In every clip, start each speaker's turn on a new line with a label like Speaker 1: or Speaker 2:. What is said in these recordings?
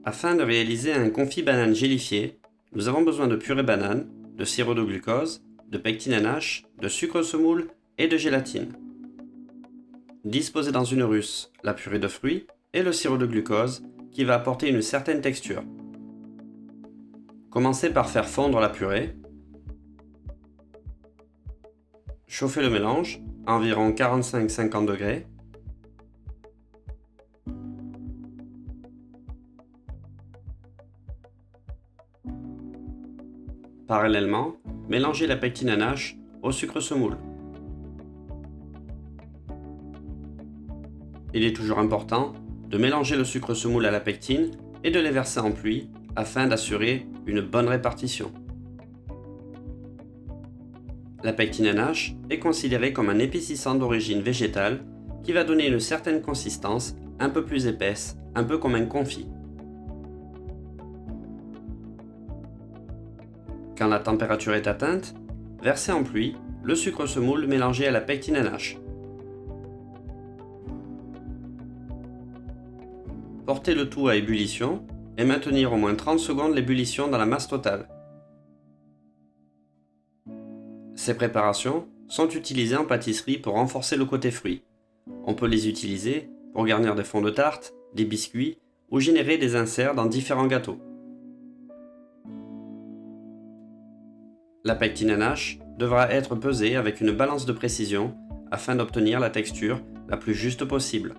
Speaker 1: Afin de réaliser un confit banane gélifié, nous avons besoin de purée banane, de sirop de glucose, de pectine NH, de sucre semoule et de gélatine. Disposez dans une russe la purée de fruits et le sirop de glucose qui va apporter une certaine texture. Commencez par faire fondre la purée. Chauffez le mélange à environ 45-50 degrés. Parallèlement, mélangez la pectine NH au sucre semoule. Il est toujours important de mélanger le sucre semoule à la pectine et de les verser en pluie afin d'assurer une bonne répartition. La pectine NH est considérée comme un épaississant d'origine végétale qui va donner une certaine consistance un peu plus épaisse, un peu comme un confit. Quand la température est atteinte, versez en pluie le sucre semoule mélangé à la pectine NH. Portez le tout à ébullition et maintenir au moins 30 secondes l'ébullition dans la masse totale. Ces préparations sont utilisées en pâtisserie pour renforcer le côté fruit. On peut les utiliser pour garnir des fonds de tarte, des biscuits ou générer des inserts dans différents gâteaux. La pectine NH devra être pesée avec une balance de précision afin d'obtenir la texture la plus juste possible.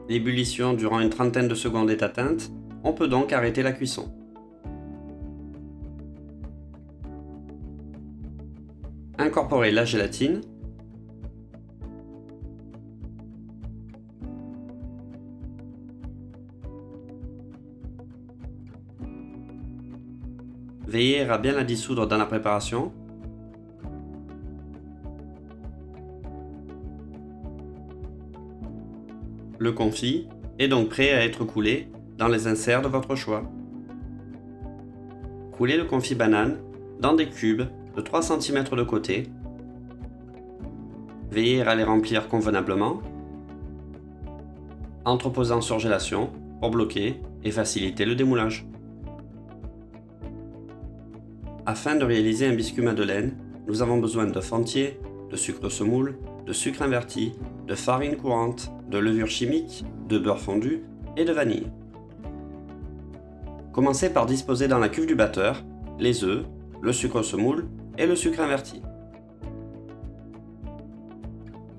Speaker 1: L'ébullition durant une trentaine de secondes est atteinte, on peut donc arrêter la cuisson. Incorporez la gélatine. Veillez à bien la dissoudre dans la préparation. Le confit est donc prêt à être coulé dans les inserts de votre choix. Coulez le confit banane dans des cubes de 3 cm de côté. Veillez à les remplir convenablement, entreposant sur gélation pour bloquer et faciliter le démoulage. Afin de réaliser un biscuit madeleine, nous avons besoin d'œufs entiers, de sucre semoule, de sucre inverti, de farine courante, de levure chimique, de beurre fondu et de vanille. Commencez par disposer dans la cuve du batteur les œufs, le sucre semoule et le sucre inverti.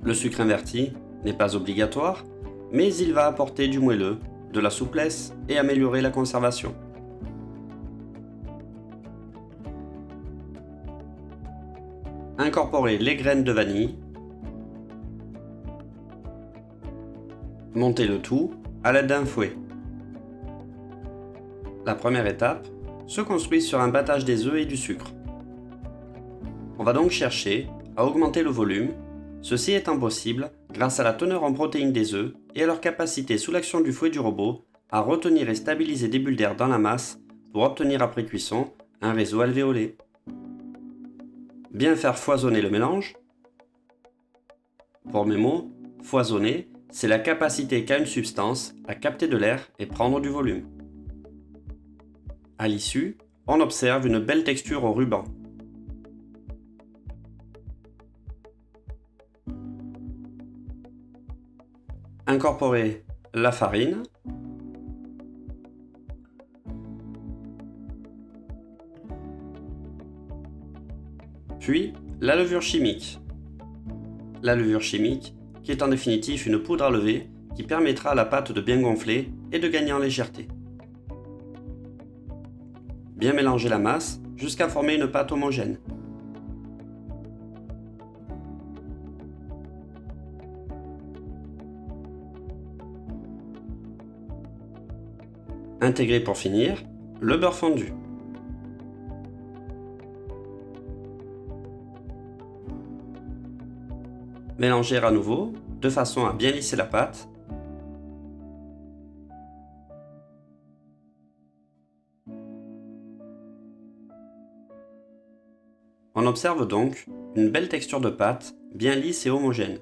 Speaker 1: Le sucre inverti n'est pas obligatoire, mais il va apporter du moelleux, de la souplesse et améliorer la conservation. Incorporez les graines de vanille. Montez le tout à l'aide d'un fouet. La première étape se construit sur un battage des œufs et du sucre. On va donc chercher à augmenter le volume, ceci étant possible grâce à la teneur en protéines des œufs et à leur capacité sous l'action du fouet du robot à retenir et stabiliser des bulles d'air dans la masse pour obtenir après cuisson un réseau alvéolé. Bien faire foisonner le mélange. Pour mes mots, foisonner, c'est la capacité qu'a une substance à capter de l'air et prendre du volume. À l'issue, on observe une belle texture au ruban. Incorporez la farine, puis la levure chimique. La levure chimique, qui est en définitive une poudre à lever qui permettra à la pâte de bien gonfler et de gagner en légèreté. Bien mélanger la masse jusqu'à former une pâte homogène. Intégrez pour finir le beurre fondu. Mélangez à nouveau de façon à bien lisser la pâte. On observe donc une belle texture de pâte bien lisse et homogène.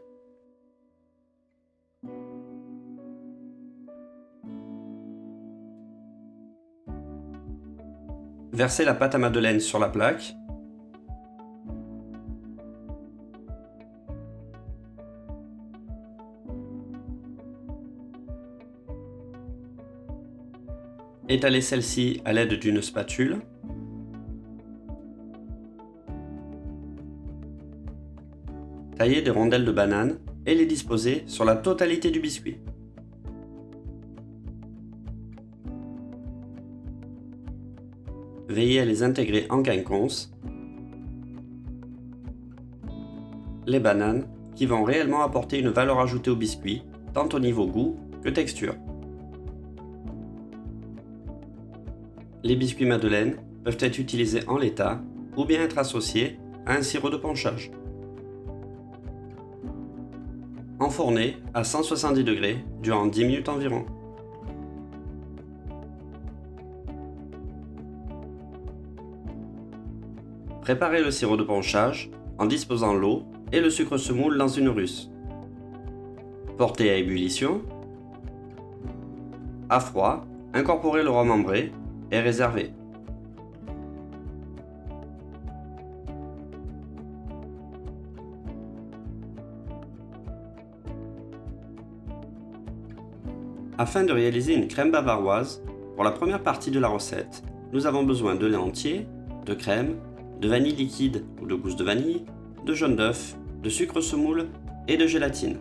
Speaker 1: Versez la pâte à madeleine sur la plaque. Étalez celle-ci à l'aide d'une spatule. Taillez des rondelles de banane et les disposez sur la totalité du biscuit. Veillez à les intégrer en quinconce. Les bananes qui vont réellement apporter une valeur ajoutée au biscuit, tant au niveau goût que texture. Les biscuits madeleine peuvent être utilisés en l'état ou bien être associés à un sirop de ponchage. Enfournez à 170 degrés durant 10 minutes environ. Préparez le sirop de ponchage en disposant l'eau et le sucre semoule dans une russe. Portez à ébullition. À froid, incorporez le rhum ambré et réservez. Afin de réaliser une crème bavaroise, pour la première partie de la recette, nous avons besoin de lait entier, de crème, de vanille liquide ou de gousse de vanille, de jaune d'œuf, de sucre semoule et de gélatine.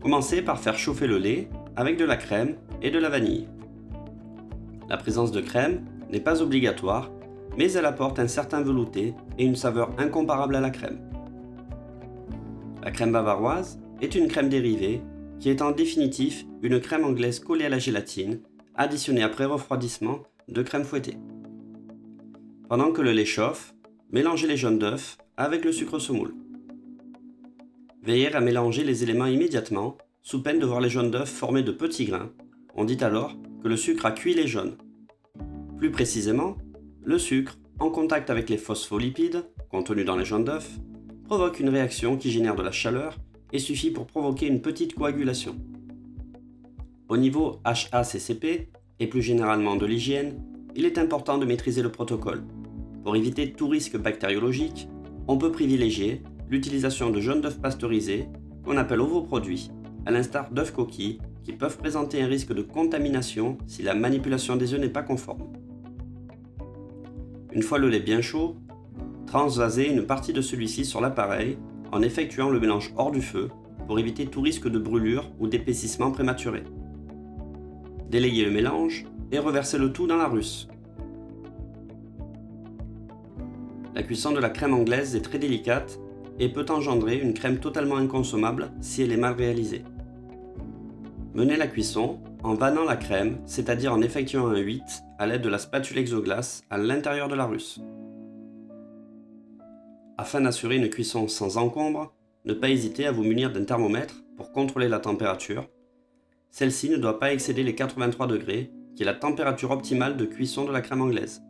Speaker 1: Commencez par faire chauffer le lait avec de la crème et de la vanille. La présence de crème n'est pas obligatoire, mais elle apporte un certain velouté et une saveur incomparable à la crème. La crème bavaroise est une crème dérivée qui est en définitif une crème anglaise collée à la gélatine, additionnée après refroidissement de crème fouettée. Pendant que le lait chauffe, mélangez les jaunes d'œufs avec le sucre semoule. Veillez à mélanger les éléments immédiatement, sous peine de voir les jaunes d'œufs former de petits grains. On dit alors que le sucre a cuit les jaunes. Plus précisément, le sucre, en contact avec les phospholipides, contenus dans les jaunes d'œufs, provoque une réaction qui génère de la chaleur et suffit pour provoquer une petite coagulation. Au niveau HACCP, et plus généralement de l'hygiène, il est important de maîtriser le protocole. Pour éviter tout risque bactériologique, on peut privilégier l'utilisation de jaunes d'œufs pasteurisés, qu'on appelle ovoproduits, à l'instar d'œufs coquilles, qui peuvent présenter un risque de contamination si la manipulation des œufs n'est pas conforme. Une fois le lait bien chaud, transvasez une partie de celui-ci sur l'appareil en effectuant le mélange hors du feu pour éviter tout risque de brûlure ou d'épaississement prématuré. Délayez le mélange et reversez le tout dans la russe. La cuisson de la crème anglaise est très délicate et peut engendrer une crème totalement inconsommable si elle est mal réalisée. Menez la cuisson en vannant la crème, c'est-à-dire en effectuant un 8 à l'aide de la spatule exoglace à l'intérieur de la russe. Afin d'assurer une cuisson sans encombre, ne pas hésiter à vous munir d'un thermomètre pour contrôler la température. Celle-ci ne doit pas excéder les 83 degrés, qui est la température optimale de cuisson de la crème anglaise.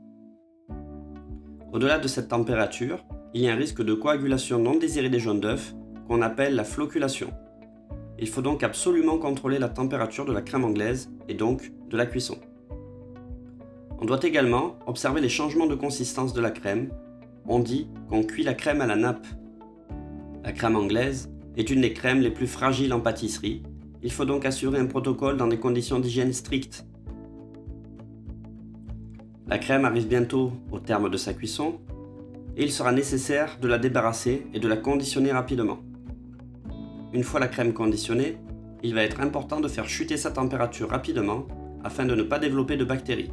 Speaker 1: Au-delà de cette température, il y a un risque de coagulation non désirée des jaunes d'œufs, qu'on appelle la flocculation. Il faut donc absolument contrôler la température de la crème anglaise et donc de la cuisson. On doit également observer les changements de consistance de la crème. On dit qu'on cuit la crème à la nappe. La crème anglaise est une des crèmes les plus fragiles en pâtisserie. Il faut donc assurer un protocole dans des conditions d'hygiène strictes. La crème arrive bientôt au terme de sa cuisson et il sera nécessaire de la débarrasser et de la conditionner rapidement. Une fois la crème conditionnée, il va être important de faire chuter sa température rapidement afin de ne pas développer de bactéries.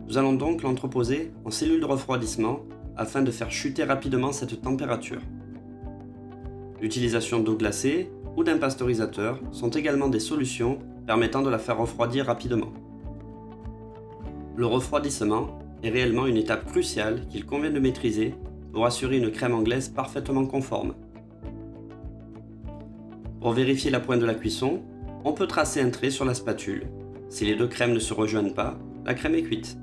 Speaker 1: Nous allons donc l'entreposer en cellule de refroidissement afin de faire chuter rapidement cette température. L'utilisation d'eau glacée ou d'un pasteurisateur sont également des solutions permettant de la faire refroidir rapidement. Le refroidissement est réellement une étape cruciale qu'il convient de maîtriser pour assurer une crème anglaise parfaitement conforme. Pour vérifier la pointe de la cuisson, on peut tracer un trait sur la spatule. Si les deux crèmes ne se rejoignent pas, la crème est cuite.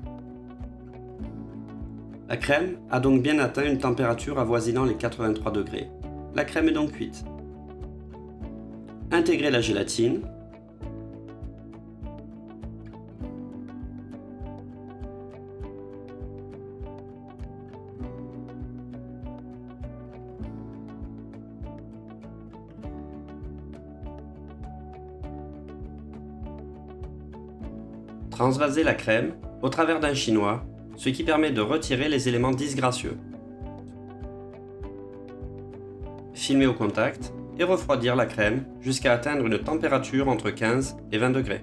Speaker 1: La crème a donc bien atteint une température avoisinant les 83 degrés. la crème est donc cuite. Intégrez la gélatine. Transvasez la crème au travers d'un chinois, ce qui permet de retirer les éléments disgracieux. Filmez au contact et refroidir la crème jusqu'à atteindre une température entre 15 et 20 degrés.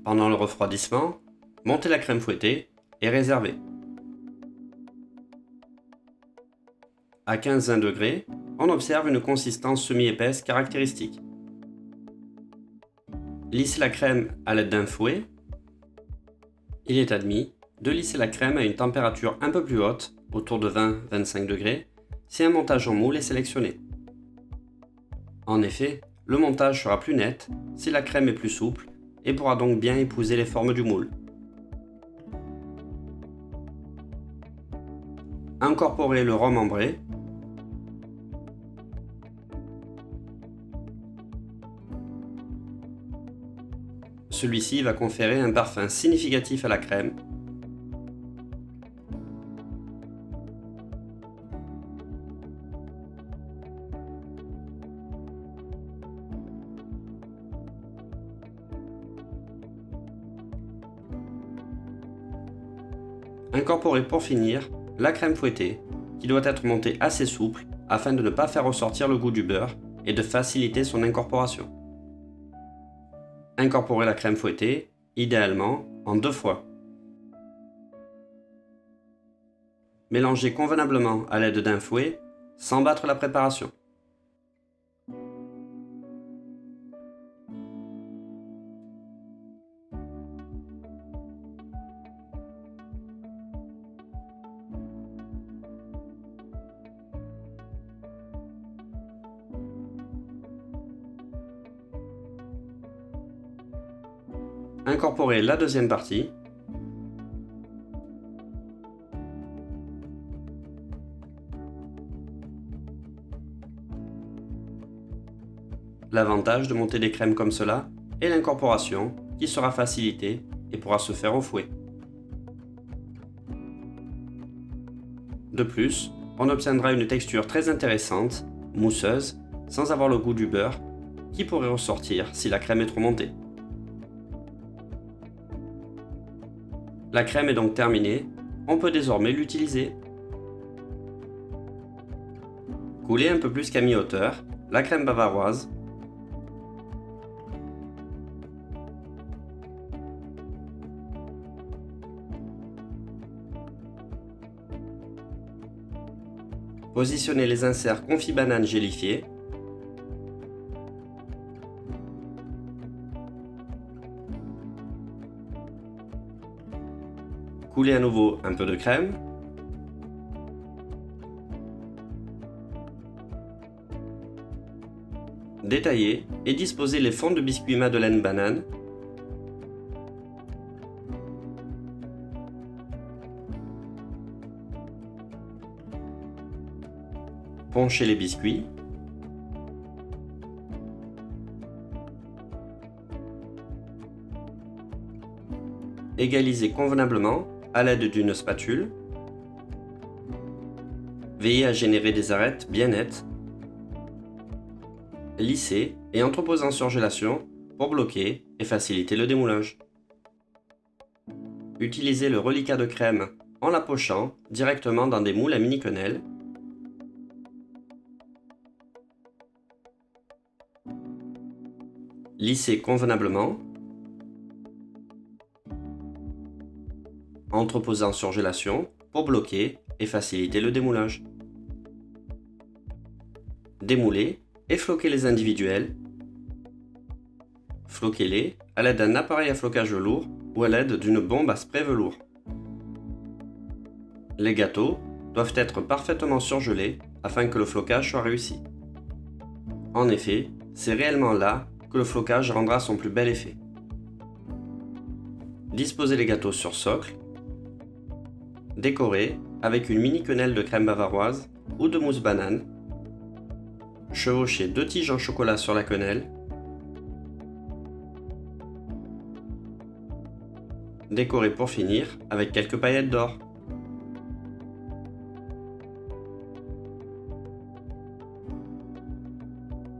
Speaker 1: Pendant le refroidissement, montez la crème fouettée et réservez. À 15-20 degrés, on observe une consistance semi-épaisse caractéristique. Lissez la crème à l'aide d'un fouet. Il est admis de lisser la crème à une température un peu plus haute, autour de 20-25 degrés, si un montage en moule est sélectionné. En effet, le montage sera plus net si la crème est plus souple et pourra donc bien épouser les formes du moule. Incorporez le rhum ambré. Celui-ci va conférer un parfum significatif à la crème. Incorporez pour finir la crème fouettée, qui doit être montée assez souple afin de ne pas faire ressortir le goût du beurre et de faciliter son incorporation. Incorporez la crème fouettée, idéalement en 2 fois. Mélangez convenablement à l'aide d'un fouet, sans battre la préparation. Incorporez la deuxième partie. L'avantage de monter des crèmes comme cela est l'incorporation qui sera facilitée et pourra se faire au fouet. De plus, on obtiendra une texture très intéressante, mousseuse, sans avoir le goût du beurre, qui pourrait ressortir si la crème est trop montée. La crème est donc terminée, on peut désormais l'utiliser. Coulez un peu plus qu'à mi-hauteur la crème bavaroise. Positionnez les inserts confit banane gélifiés. Coulez à nouveau un peu de crème. Détaillez et disposez les fonds de biscuits Madeleine banane. Ponchez les biscuits. Égalisez convenablement à l'aide d'une spatule. Veillez à générer des arêtes bien nettes. Lissez et entreposez en surgélation pour bloquer et faciliter le démoulage. Utilisez le reliquat de crème en la pochant directement dans des moules à mini-quenelles. Lissez convenablement. Entreposez en surgélation pour bloquer et faciliter le démoulage. Démoulez et floquez les individuels. Floquez-les à l'aide d'un appareil à flocage velours ou à l'aide d'une bombe à spray velours. Les gâteaux doivent être parfaitement surgelés afin que le flocage soit réussi. En effet, c'est réellement là que le flocage rendra son plus bel effet. Disposez les gâteaux sur socle. Décorez avec une mini quenelle de crème bavaroise ou de mousse banane. Chevauchez 2 tiges en chocolat sur la quenelle. Décorez pour finir avec quelques paillettes d'or.